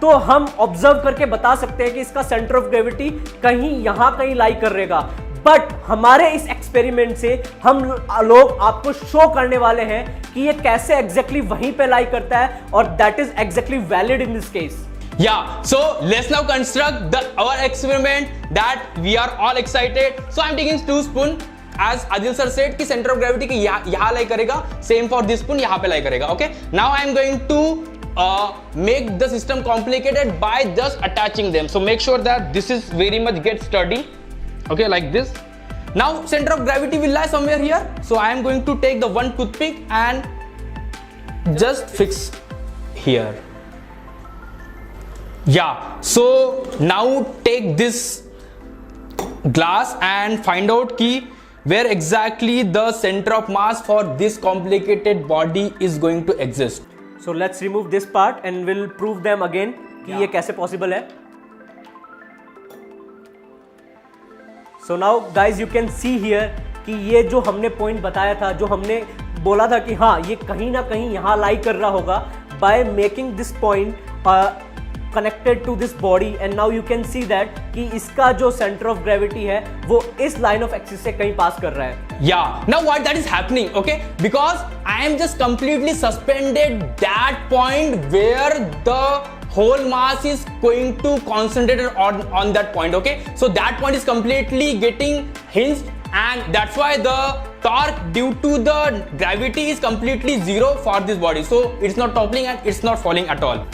तो हम ऑब्जर्व करके बता सकते हैं कि इसका सेंटर ऑफ ग्रेविटी कहीं यहां कहीं लाई कर रहेगा। बट हमारे इस एक्सपेरिमेंट से हम लोग आपको शो करने वाले हैं कि ये कैसे एग्जैक्टली वहीं पे लाई करता है, और that is exactly valid in this case. Yeah, so let's now construct our experiment that we are all excited. So I'm taking 2 spoon, as Adil sir said कि center of gravity की यहाँ लाई करेगा, same for this spoon यहाँ पे लाई करेगा. Okay, now I'm going to make the system complicated by just attaching them. So make sure that this is very much get sturdy. Okay, like this. Now center of gravity will lie somewhere here. So I am going to take the one toothpick and just fix here. Yeah, so now take this glass and find out ki where exactly the center of mass for this complicated body is going to exist. So let's remove this part and we'll prove them again कि ये कैसे possible है. So now guys you can see here कि ये जो हमने point बताया था, जो हमने बोला था कि हाँ ये कहीं ना कहीं यहाँ लाई कर रहा होगा, by making this point connected to this body, and now you can see that कि इसका जो center of gravity है वो इस line of axis से कहीं pass कर रहा है. Yeah, now what that is happening, okay? Because I am just completely suspended that point where the whole mass is going to concentrate on that point, okay? So that point is completely getting hinged, and that's why the torque due to the gravity is completely zero for this body. So it's not toppling and it's not falling at all.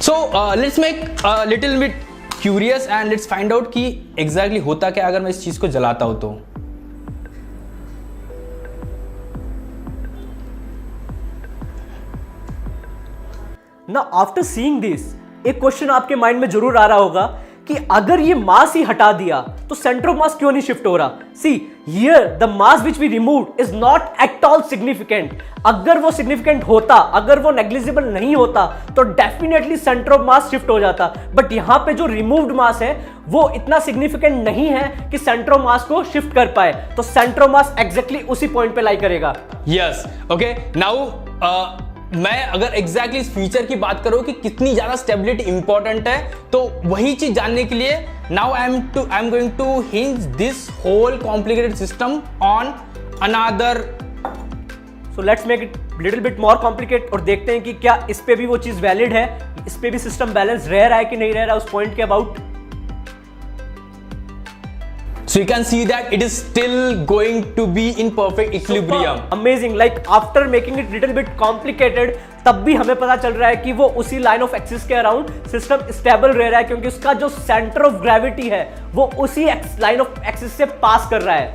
So let's make a little bit curious and let's find out कि exactly होता क्या अगर मैं इस चीज को जलाता हूं तो. Now after seeing this, एक क्वेश्चन आपके माइंड में जरूर आ रहा होगा कि अगर ये मास ही हटा दिया तो सेंटर ऑफ मास क्यों नहीं शिफ्ट हो रहा. See here the mass which we removed is not at all significant. अगर वो सिग्निफिकेंट होता, अगर वो नेग्लिजिबल नहीं होता तो definitely centre of mass shift हो जाता. बट यहां पे जो रिमूव्ड मास है वो इतना सिग्निफिकेंट नहीं है कि सेंटर ऑफ मास को शिफ्ट कर पाए. तो सेंटर ऑफ मास एग्जैक्टली उसी पॉइंट पे लाई करेगा. Yes, okay. नाउ मैं अगर एग्जैक्टली इस फीचर की बात करूं कि कितनी ज्यादा स्टेबिलिटी इंपॉर्टेंट है, तो वही चीज जानने के लिए now I am going to hinge this whole complicated system on another. So let's make it little bit more complicate और देखते हैं कि क्या इस पे भी वो चीज वैलिड है, इस पे भी सिस्टम बैलेंस रह रहा है कि नहीं रह रहा है उस पॉइंट के about. So you can see that it is still going to be in perfect equilibrium. Amazing. Like after making it little bit complicated, तब भी हमें पता चल रहा है कि वो उसी लाइन ऑफ एक्सिस के अराउंड सिस्टम स्टेबल रह रहा है, क्योंकि उसका जो सेंटर ऑफ ग्रेविटी है वो उसी लाइन ऑफ एक्सिस से पास कर रहा है.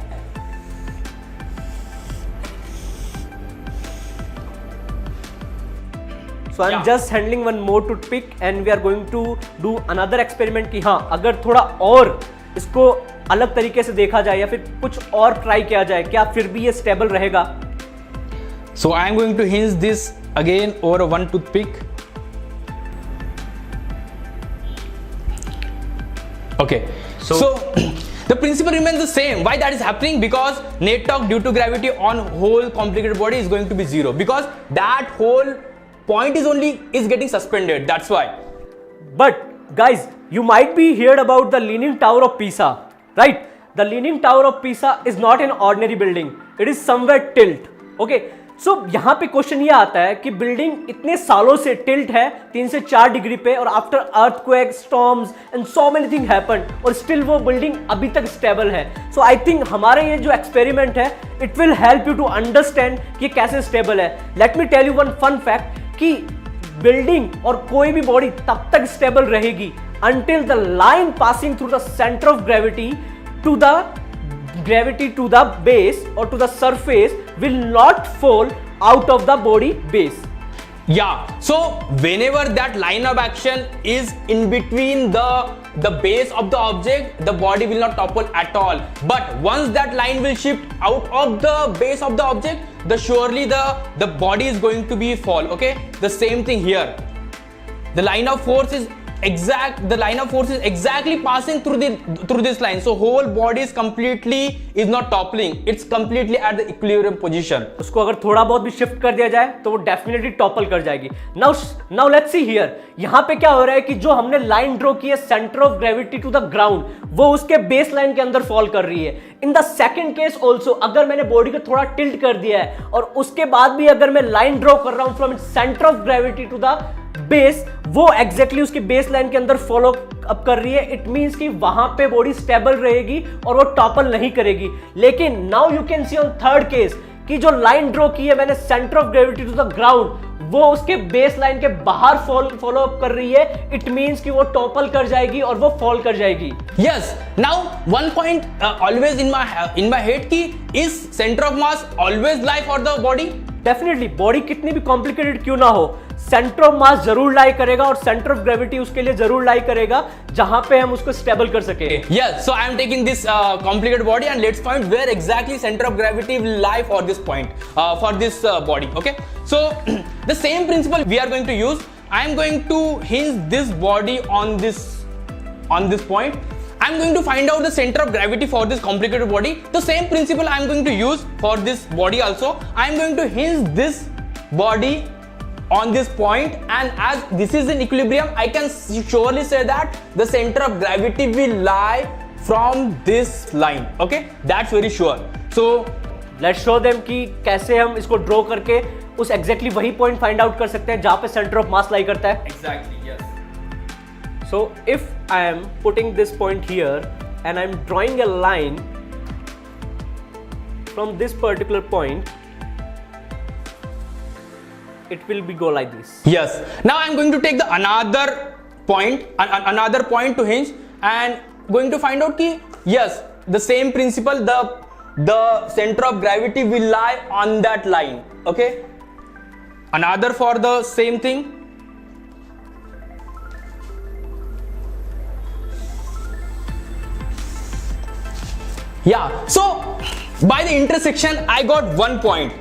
So I'm just handling one more toothpick and we are going to do another experiment कि हाँ अगर थोड़ा और इसको अलग तरीके से देखा जाए या फिर कुछ और ट्राई किया जाए, क्या फिर भी ये स्टेबल रहेगा. So I am going to hinge this again over one toothpick. Okay, so the principle remains the same. Why that is happening? Because net torque due to gravity on whole complicated body is going to be zero, because that whole point is getting suspended. That's why. But guys, you might be heard about the Leaning Tower of Pisa, right? The Leaning Tower of Pisa is not an ordinary building. It is somewhere tilt. Okay. So यहाँ पे question ये आता है कि building इतने सालों से tilt है 3 से 4 डिग्री पे, और after earthquake, storms and so many thing happen, और स्टिल वो बिल्डिंग अभी तक स्टेबल है. सो आई थिंक हमारा ये जो एक्सपेरिमेंट है it will help you to understand कि कैसे स्टेबल है. Let me tell you one fun fact कि बिल्डिंग और कोई भी बॉडी तब तक स्टेबल रहेगी until the line passing through the center of gravity to the base or to the surface will not fall out of the body base. Yeah, so whenever that line of action is in between the base of the object, the body will not topple at all. But once that line will shift out of the base of the object, surely the body is going to be fall. Okay, the same thing here. The line of force is the line of force is exactly passing through this line. So whole body is not toppling. It's completely at the equilibrium position. उसको अगर थोड़ा बहुत भी shift कर दिया जाए तो वो डेफिनेटली टॉपल कर जाएगी. Now let's see here. यहां पे क्या हो रहा है कि जो हमने लाइन ड्रॉ की है centre of gravity to the ground, वो उसके बेस लाइन के अंदर फॉल कर रही है. In the second case also, अगर मैंने बॉडी को थोड़ा टिल्ट कर दिया है और उसके बाद भी अगर मैं लाइन ड्रॉ कर रहा हूं from centre of gravity to the base, वो एग्जैक्टली उसकी बेस लाइन के अंदर फॉलो अप कर रही है. इट मींस कि वहां पे बॉडी स्टेबल रहेगी और वो टॉपल नहीं करेगी. लेकिन now you can see on third case कि जो लाइन ड्रॉ की है मैंने centre of gravity to the ground, वो उसके बेस लाइन के बाहर फॉलो अप कर रही है. इट मींस कि वो टॉपल कर जाएगी और वो फॉल कर जाएगी. Yes. Now one point always in my head कि is center of mass always lie for the body? Definitely body कितनी भी कॉम्प्लिकेटेड क्यों ना हो, सेंटर ऑफ मास जरूर लाई करेगा और सेंटर ऑफ ग्रेविटी उसके लिए जरूर लाई करेगा जहां पे हम उसको स्टेबल कर सके. Yes, so I am taking this complicated body and let's find where exactly center of gravity will lie for this point, for this body. Okay, so the same principle we are going to use. I am going to hinge this body on this point. I am going to find out the center of gravity for this complicated body. The same principle I am going to use for this body also. I am going to hinge this body on this point, and as this is in equilibrium, I can surely say that the center of gravity will lie from this line. Okay, that's very sure. So let's show them कि कैसे हम इसको draw करके उस exactly वही point find out कर सकते हैं जहां पे सेंटर ऑफ मास लाई करता है. exactly, yes. So if I am putting this point here and I am drawing a line from this particular point, it will be go like this. Yes. Now I am going to take the another point to hinge and going to find out ki yes, the same principle, the center of gravity will lie on that line. Okay. Another for the same thing. Yeah, so by the intersection I got one point.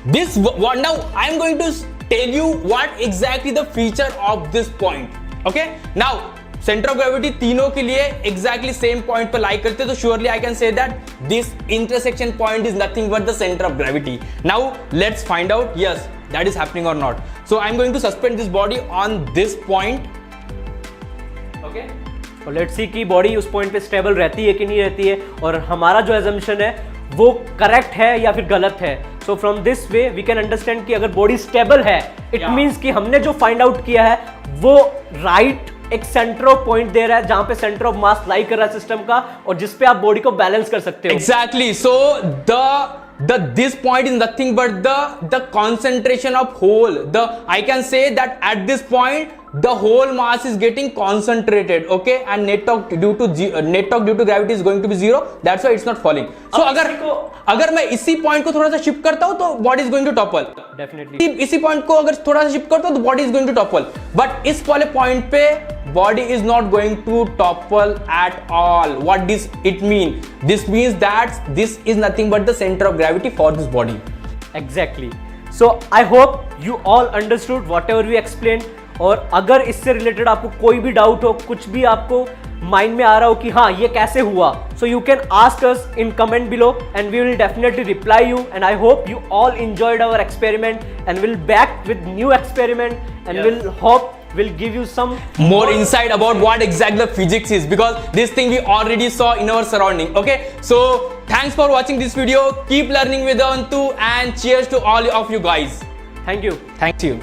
This one, now I am going to tell you what exactly the feature of this point. Okay, now center of gravity तीनों के लिए exactly same point पे lie करते हैं, तो surely I can say that this intersection point is nothing but the center of gravity. Now let's find out yes that is happening or not. So I am going to suspend this body on this point. Okay. और let's see कि body उस point पे stable रहती है कि नहीं रहती है और हमारा जो एजम्पशन है वो करेक्ट है या फिर गलत है. So from this way we can understand कि अगर बॉडी स्टेबल है, इट मींस कि हमने जो फाइंड आउट किया है वो राइट एक सेंटर ऑफ पॉइंट दे रहा है जहां पे सेंटर ऑफ मास लाई कर रहा है सिस्टम का और जिस पे आप बॉडी को बैलेंस कर सकते हो. Exactly. So this point is nothing but the concentration of whole. I can say that at this point the whole mass is getting concentrated. Okay, and net torque due to gravity is going to be 0. That's why it's not falling. So अगर मैं इसी point को थोड़ा सा shift करता हूं तो body is going to topple. Definitely इसी पॉइंट को अगर थोड़ा सा शिफ्ट करता हूं तो body is going to topple. But इस वाले पॉइंट पे body is not going to topple at all. What does it mean? This means that this is nothing but the center of gravity for this body. Exactly. So I hope you all understood whatever we explained. और अगर इससे related आपको कोई भी doubt हो, कुछ भी आपको माइंड में आ रहा हो कि हाँ ये कैसे हुआ, so you can ask us in comment below and we will definitely reply you. And I hope you all enjoyed our experiment and we'll back with new experiment and we'll hope will give you some more insight about what exactly the physics is, because this thing we already saw in our surrounding. Okay, so thanks for watching this video. Keep learning with Antu and cheers to all of you guys. Thank you. Thank you.